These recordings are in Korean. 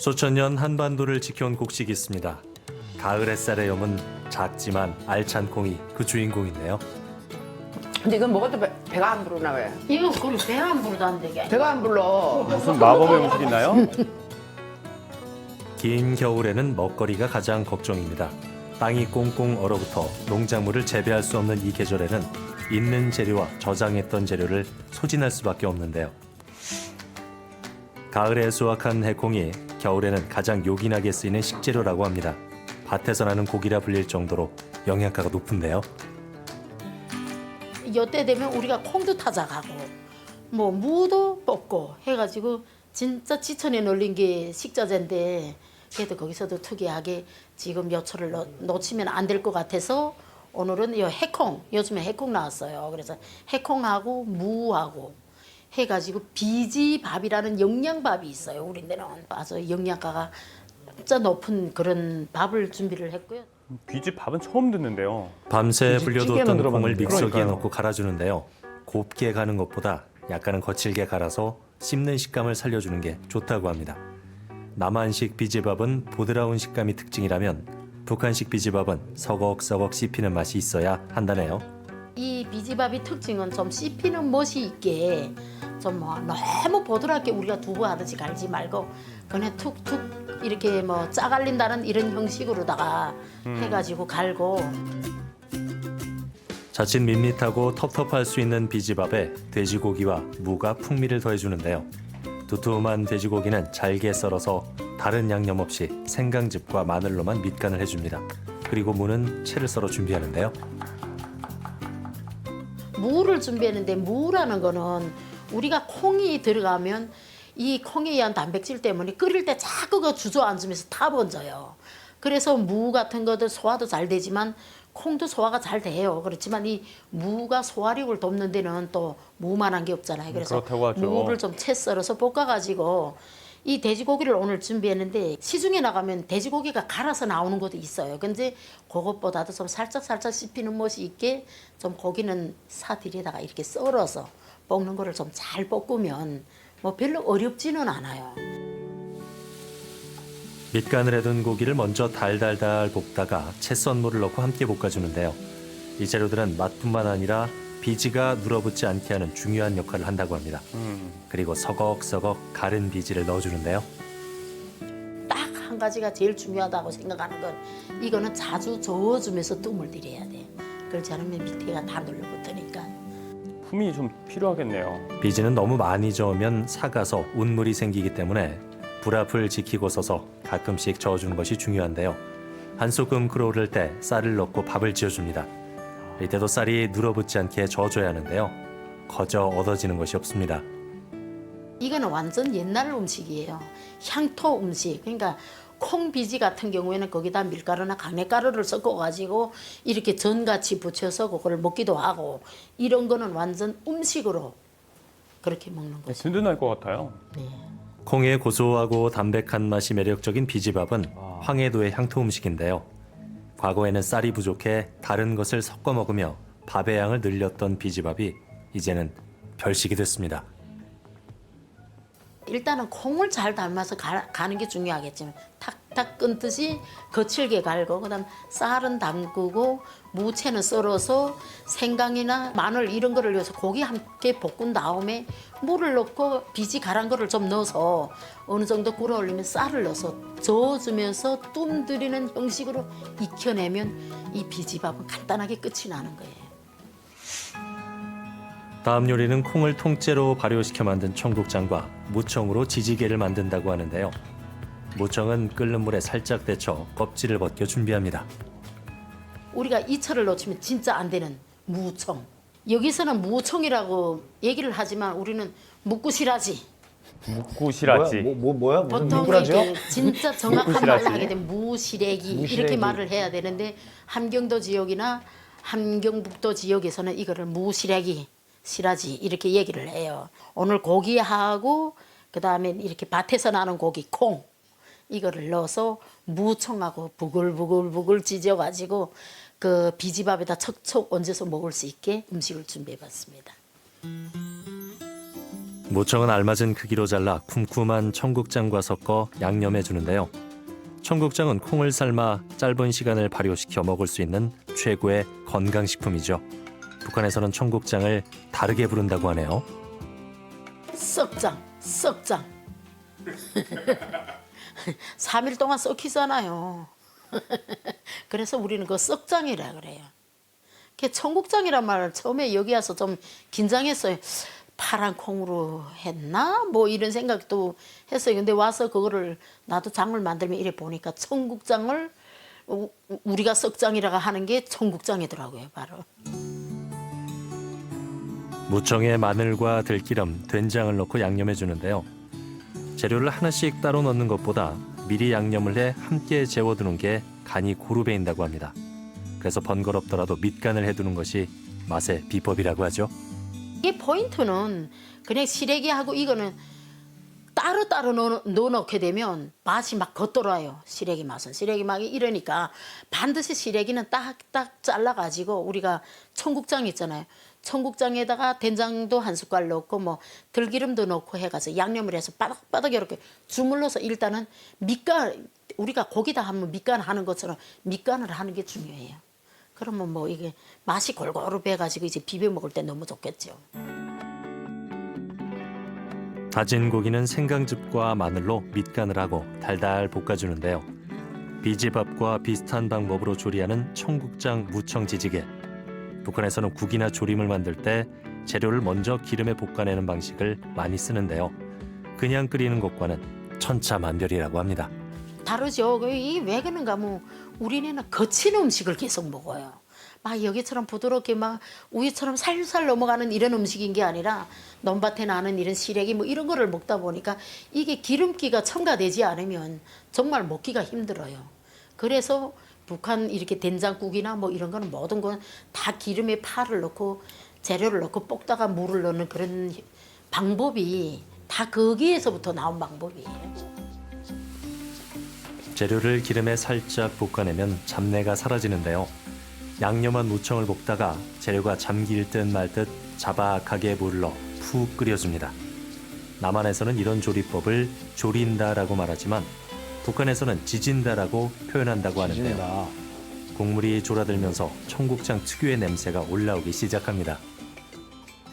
수천 년 한반도를 지켜온 곡식이 있습니다. 가을 햇살에 여문 작지만 알찬 콩이 그 주인공인데요. 근데 이건 먹어도 배가 안 부르나 왜? 이거 그걸 배안 부르다는데. 배가 안 불러. 무슨 마법의 음식 있나요? 긴 겨울에는 먹거리가 가장 걱정입니다. 땅이 꽁꽁 얼어붙어 농작물을 재배할 수 없는 이 계절에는 있는 재료와 저장했던 재료를 소진할 수밖에 없는데요. 가을에 수확한 해콩이 겨울에는 가장 요긴하게 쓰이는 식재료라고 합니다. 밭에서 나는 고기라 불릴 정도로 영양가가 높은데요. 이때 되면 우리가 콩도 타작하고 뭐 무도 뽑고 해가지고 진짜 지천에 널린 게 식자재인데 그래도 거기서도 특이하게 지금 요철을 놓치면 안 될 것 같아서 오늘은 이 해콩, 요즘에 해콩 나왔어요. 그래서 해콩하고 무하고 해가지고 비지밥이라는 영양밥이 있어요. 우리네는 아주 영양가가 진짜 높은 그런 밥을 준비를 했고요. 비지밥은 처음 듣는데요. 밤새 비지찌개는 불려뒀던 콩을 들어봤는데. 믹서기에 그러니까요. 넣고 갈아주는데요. 곱게 가는 것보다 약간은 거칠게 갈아서 씹는 식감을 살려주는 게 좋다고 합니다. 남한식 비지밥은 보드라운 식감이 특징이라면 북한식 비지밥은 서걱서걱 씹히는 맛이 있어야 한다네요. 이 비지밥의 특징은 좀 씹히는 멋이 있게 좀 뭐 너무 보드랍게 우리가 두부 하듯이 갈지 말고 그냥 툭툭 이렇게 뭐 짜갈린다는 이런 형식으로다가 해가지고 갈고. 자칫 밋밋하고 텁텁할 수 있는 비지밥에 돼지고기와 무가 풍미를 더해주는데요. 두툼한 돼지고기는 잘게 썰어서 다른 양념 없이 생강즙과 마늘로만 밑간을 해줍니다. 그리고 무는 채를 썰어 준비하는데요. 무를 준비했는데 무라는 거는 우리가 콩이 들어가면 이 콩에 의한 단백질 때문에 끓일 때 자꾸 그 주저앉으면서 타 번져요. 그래서 무 같은 것도 소화도 잘 되지만 콩도 소화가 잘 돼요. 그렇지만 이 무가 소화력을 돕는 데는 또 무만한 게 없잖아요. 그래서 그렇다고 하죠. 무를 좀 채 썰어서 볶아가지고 이 돼지고기를 오늘 준비했는데 시중에 나가면 돼지고기가 갈아서 나오는 것도 있어요. 근데 그것보다도 좀 살짝 씹히는 맛이 있게 좀 고기는 사들에다가 이렇게 썰어서 볶는 거를 좀 잘 볶으면 뭐 별로 어렵지는 않아요. 밑간을 해둔 고기를 먼저 달달달 볶다가 채 썬 무를 넣고 함께 볶아주는데요. 이 재료들은 맛뿐만 아니라 비지가 눌어붙지 않게 하는 중요한 역할을 한다고 합니다. 그리고 서걱서걱 가른 비지를 넣어주는데요. 딱 한 가지가 제일 중요하다고 생각하는 건 이거는 자주 저어주면서 뜸을 들여야 돼. 그렇지 않으면 밑에가 다 눌러붙으니까. 품이 좀 필요하겠네요. 비지는 너무 많이 저으면 삭아서 운물이 생기기 때문에 불 앞을 지키고 서서 가끔씩 저어주는 것이 중요한데요. 한 소끔 끓어오를 때 쌀을 넣고 밥을 지어줍니다. 이때도 쌀이 눌어붙지 않게 저어줘야 하는데요. 거저 얻어지는 것이 없습니다. 이거는 완전 옛날 음식이에요. 향토 음식. 그러니까 콩비지 같은 경우에는 거기다 밀가루나 강냉가루를 섞어가지고 이렇게 전같이 부쳐서 그거를 먹기도 하고 이런 거는 완전 음식으로 그렇게 먹는 거죠. 든든할 것 같아요. 콩의 고소하고 담백한 맛이 매력적인 비지밥은 황해도의 향토 음식인데요. 과거에는 쌀이 부족해 다른 것을 섞어 먹으며 밥의 양을 늘렸던 비지밥이 이제는 별식이 됐습니다. 일단은 콩을 잘 삶아서 가는 게 중요하겠지만 탁탁 끊듯이 거칠게 갈고 그다음 쌀은 담그고 무채는 썰어서 생강이나 마늘 이런 거를 넣어서 고기 함께 볶은 다음에 물을 넣고 비지 갈은 거를 좀 넣어서 어느 정도 끓어올리면 쌀을 넣어서 저어주면서 뜸 들이는 형식으로 익혀내면 이 비지밥은 간단하게 끝이 나는 거예요. 다음 요리는 콩을 통째로 발효시켜 만든 청국장과 무청으로 지지개를 만든다고 하는데요. 무청은 끓는 물에 살짝 데쳐 껍질을 벗겨 준비합니다. 우리가 이철을 놓치면 진짜 안 되는 무청. 여기서는 무청이라고 얘기를 하지만 우리는 묵구시라지. 묵구시라지. 뭐야? 무슨 보통 미꾸라지요? 이렇게 진짜 정확한 묵구시라지. 말을 하게 되면 무시래기 이렇게 무시래기. 말을 해야 되는데 함경도 지역이나 함경북도 지역에서는 이거를 무시래기, 시라지 이렇게 얘기를 해요. 오늘 고기하고 그다음에 이렇게 밭에서 나는 고기 콩 이거를 넣어서 무청하고 부글부글 찢어가지고 그 비지밥에다 척척 얹어서 먹을 수 있게 음식을 준비해봤습니다. 무청은 알맞은 크기로 잘라 쿰쿰한 청국장과 섞어 양념해 주는데요. 청국장은 콩을 삶아 짧은 시간을 발효시켜 먹을 수 있는 최고의 건강식품이죠. 북한에서는 청국장을 다르게 부른다고 하네요. 썩장, 썩장. 3일 동안 썩히잖아요. 그래서 우리는 그 썩장이라 그래요. 그 청국장이란 말을 처음에 여기 와서 좀 긴장했어요. 파란 콩으로 했나? 뭐 이런 생각도 했어요. 근데 와서 그거를 나도 장을 만들면 이래 보니까 청국장을 우리가 썩장이라고 하는 게 청국장이더라고요, 바로. 무청에 마늘과 들기름, 된장을 넣고 양념해 주는데요. 재료를 하나씩 따로 넣는 것보다 미리 양념을 해 함께 재워두는 게 간이 고루 배인다고 합니다. 그래서 번거롭더라도 밑간을 해두는 것이 맛의 비법이라고 하죠. 이게 포인트는 그냥 시래기하고 이거는 따로따로 넣어놓게 되면 맛이 막 겉돌아요. 시래기 맛은. 시래기 맛이 이러니까 반드시 시래기는 딱딱 잘라가지고 우리가 청국장 있잖아요. 청국장에다가 된장도 한 숟갈 넣고 뭐 들기름도 넣고 해가지고 양념을 해서 바닥바닥 이렇게 주물러서 일단은 밑간, 우리가 고기다 하면 밑간 하는 것처럼 밑간을 하는 게 중요해요. 그러면 뭐 이게 맛이 골고루 배가지고 이제 비벼 먹을 때 너무 좋겠죠. 다진 고기는 생강즙과 마늘로 밑간을 하고 달달 볶아주는데요. 비지밥과 비슷한 방법으로 조리하는 청국장 무청지지개. 북한에서는 국이나 조림을 만들 때 재료를 먼저 기름에 볶아내는 방식을 많이 쓰는데요. 그냥 끓이는 것과는 천차만별이라고 합니다. 다르죠. 이 왜 그런가 뭐 우리는 거친 음식을 계속 먹어요. 막 여기처럼 부드럽게 막 우유처럼 살살 넘어가는 이런 음식인 게 아니라 논밭에 나는 이런 시래기 뭐 이런 거를 먹다 보니까 이게 기름기가 첨가되지 않으면 정말 먹기가 힘들어요. 그래서 북한 이렇게 된장국이나 뭐 이런 거는 모든 건 다 기름에 파를 넣고 재료를 넣고 볶다가 물을 넣는 그런 방법이 다 거기에서부터 나온 방법이에요. 재료를 기름에 살짝 볶아내면 잡내가 사라지는데요. 양념한 무청을 볶다가 재료가 잠길 듯 말 듯 자박하게 물을 넣어 푹 끓여줍니다. 남한에서는 이런 조리법을 조린다라고 말하지만 북한에서는 지진다라고 표현한다고 하는데요. 국물이 졸아들면서 청국장 특유의 냄새가 올라오기 시작합니다.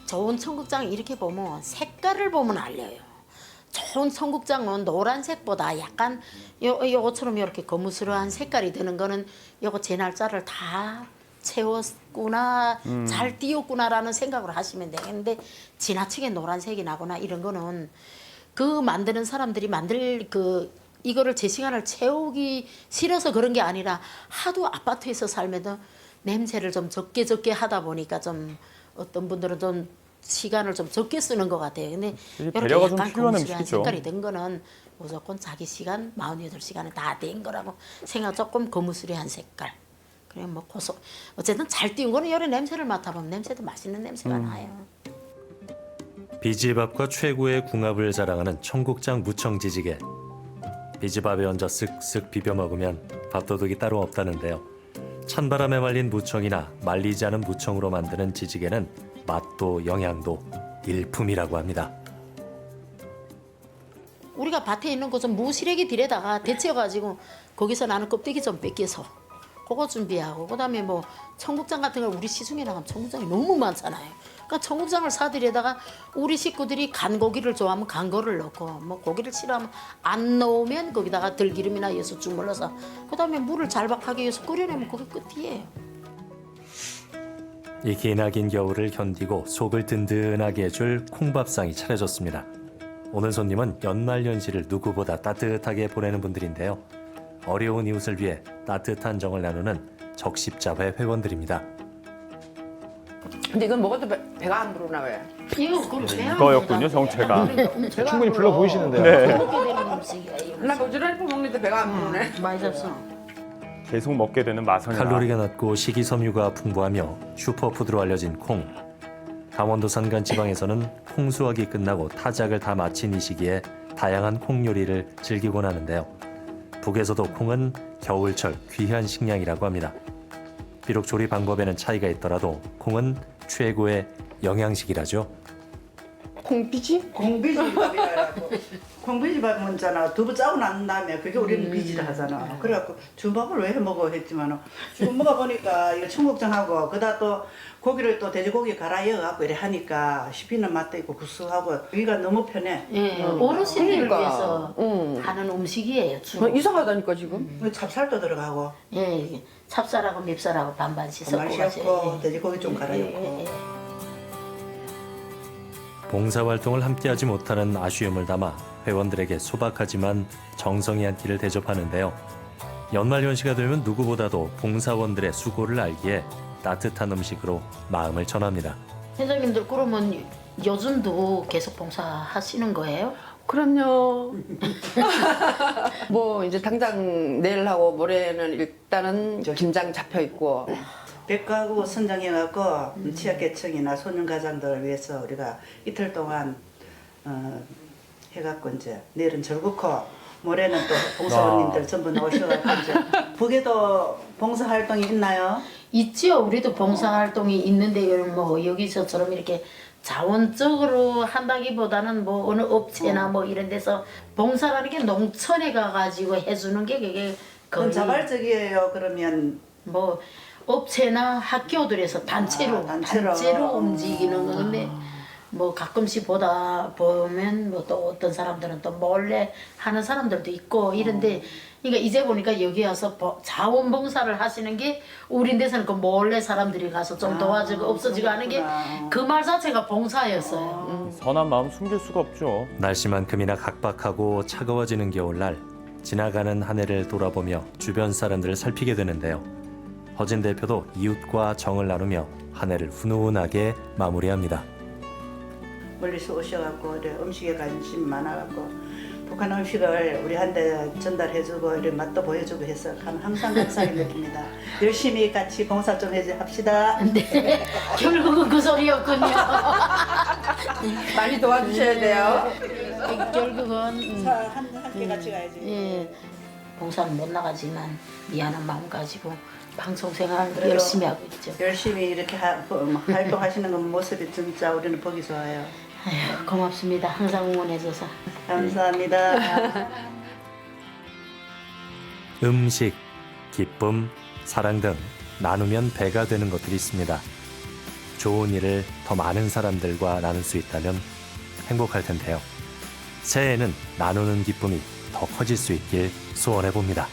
좋은 청국장 이렇게 보면 색깔을 보면 알려요. 좋은 청국장은 노란색보다 약간 요거처럼 이렇게 거무스러한 색깔이 드는 거는 요거 제 날짜를 다 채웠구나, 잘 띄웠구나라는 생각을 하시면 되겠는데 지나치게 노란색이 나거나 이런 거는 그 만드는 사람들이 만들 이거를 제 시간을 채우기 싫어서 그런 게 아니라 하도 아파트에서 살면서 냄새를 좀 적게 하다 보니까 좀 어떤 분들은 좀 시간을 좀 적게 쓰는 것 같아요. 근데 이렇게 배려가 좀 약간 필요한 검수한 음식이죠. 색깔이 된 거는 무조건 자기 시간 48시간은 다 된 거라고 생각. 조금 거무스레한 색깔. 그래 뭐 고소. 어쨌든 잘 띄운 거는 여러 냄새를 맡아보면 냄새도 맛있는 냄새가 나요. 비지밥과 최고의 궁합을 자랑하는 청국장 무청지지개. 비지밥에 얹어 쓱쓱 비벼 먹으면 밥도둑이 따로 없다는데요. 찬바람에 말린 무청이나 말리지 않은 무청으로 만드는 지지개는 맛도 영양도 일품이라고 합니다. 우리가 밭에 있는 거 좀 무시래기 들에다가 데쳐가지고 거기서 나는 껍데기 좀 뺏겨서 그거 준비하고 그다음에 뭐 청국장 같은 걸 우리 시중에 나가면 청국장이 너무 많잖아요. 그러니까 청국장을 사들여다가 우리 식구들이 간 고기를 좋아하면 간 거를 넣고 뭐 고기를 싫어하면 안 넣으면 거기다가 들기름이나 여수 주물러서 그다음에 물을 잘박하게 해서 끓여내면 그게 끝이에요. 이 기나긴 겨울을 견디고 속을 든든하게 해줄 콩밥상이 차려졌습니다. 오늘 손님은 연말연시를 누구보다 따뜻하게 보내는 분들인데요. 어려운 이웃을 위해 따뜻한 정을 나누는 적십자회 회원들입니다. 근데 이건 먹어도 배가 안 부르나 왜? 이거였군요, 정체가. 충분히 불러 보이시는데요. 네. 먹게 되는 음식이에요. 나 부지런히 먹는데 배가 안 부르네. 맛있었어. 계속 먹게 되는 마성이라. 칼로리가 낮고 식이섬유가 풍부하며 슈퍼푸드로 알려진 콩. 강원도 산간 지방에서는 콩 수확이 끝나고 타작을 다 마친 이 시기에 다양한 콩 요리를 즐기곤 하는데요. 북에서도 콩은 겨울철 귀한 식량이라고 합니다. 비록 조리 방법에는 차이가 있더라도 콩은 최고의 영양식이라죠. 콩비지? 공비지밥이라고. 공비지밥은 있잖아. 두부 짜고 난 다음에 그게 우리는 비지를 하잖아. 그래갖고 주밥을 왜 해 먹어 했지만은 지금 먹어보니까 이거 청국장하고 그다 또 고기를 또 돼지고기 갈아 이어갖고 이래 하니까 씹히는 맛도 있고 구수하고 위가 너무 편해. 예, 어르신들을 그러니까. 위해서 하는 음식이에요. 주로. 이상하다니까 지금. 찹쌀도 들어가고 예, 이게 찹쌀하고 밉쌀하고 반반씩 맛이 섞어가지고. 없고 돼지고기 좀 갈아 예, 넣고. 예, 예. 봉사활동을 함께하지 못하는 아쉬움을 담아 회원들에게 소박하지만 정성이 한 끼를 대접하는데요. 연말연시가 되면 누구보다도 봉사원들의 수고를 알기에 따뜻한 음식으로 마음을 전합니다. 회장님들 그러면 요즘도 계속 봉사하시는 거예요? 그럼요. 뭐 이제 당장 내일하고 모레는 일단은 김장 잡혀 있고. 백가구 선정해갖고 취약계층이나 소년가장들을 위해서 우리가 이틀 동안 해갖고 이제 내일은 절구코 모레는 또 봉사원님들 전부 나오셔갖고 이제 북에도 봉사활동이 있나요? 있지요. 우리도 봉사활동이 있는데 뭐 여기서처럼 이렇게 자원적으로 한다기보다는 뭐 어느 업체나 뭐 이런 데서 봉사라는 게 농촌에 가가지고 해주는 게 그게 그건 거의 자발적이에요. 그러면 뭐 업체나 학교들에서 단체로 단체로. 움직이는 건데 뭐 가끔씩 보면 뭐 또 어떤 사람들은 또 몰래 하는 사람들도 있고 이런데 그러니까 이제 보니까 여기 와서 자원봉사를 하시는 게 우리 데서는 그 몰래 사람들이 가서 좀 도와주고 없어지고 하는 게 그 말 자체가 봉사였어요. 선한 마음 숨길 수가 없죠. 날씨만큼이나 각박하고 차가워지는 겨울날 지나가는 한 해를 돌아보며 주변 사람들을 살피게 되는데요. 허진 대표도 이웃과 정을 나누며 한 해를 훈훈하게 마무리합니다. 멀리서 오셔갖고 이래 음식에 관심 많아갖고 북한 음식을 우리한테 전달해주고 이런 맛도 보여주고 해서 항상 감사하게 느낍니다. 열심히 같이 봉사 좀 합시다. 네, 결국은 그 소리였군요. 많이 도와주셔야 돼요. 결국은 함께 같이 가야지. 예, 봉사는 못 나가지만 미안한 마음 가지고 방송 생활 그래요. 열심히 하고 있죠. 열심히 이렇게 활동하시는 건 모습이 진짜 우리는 보기 좋아요. 아휴, 고맙습니다. 항상 응원해줘서. 감사합니다. 음식, 기쁨, 사랑 등 나누면 배가 되는 것들이 있습니다. 좋은 일을 더 많은 사람들과 나눌 수 있다면 행복할 텐데요. 새해에는 나누는 기쁨이 더 커질 수 있길 소원해 봅니다.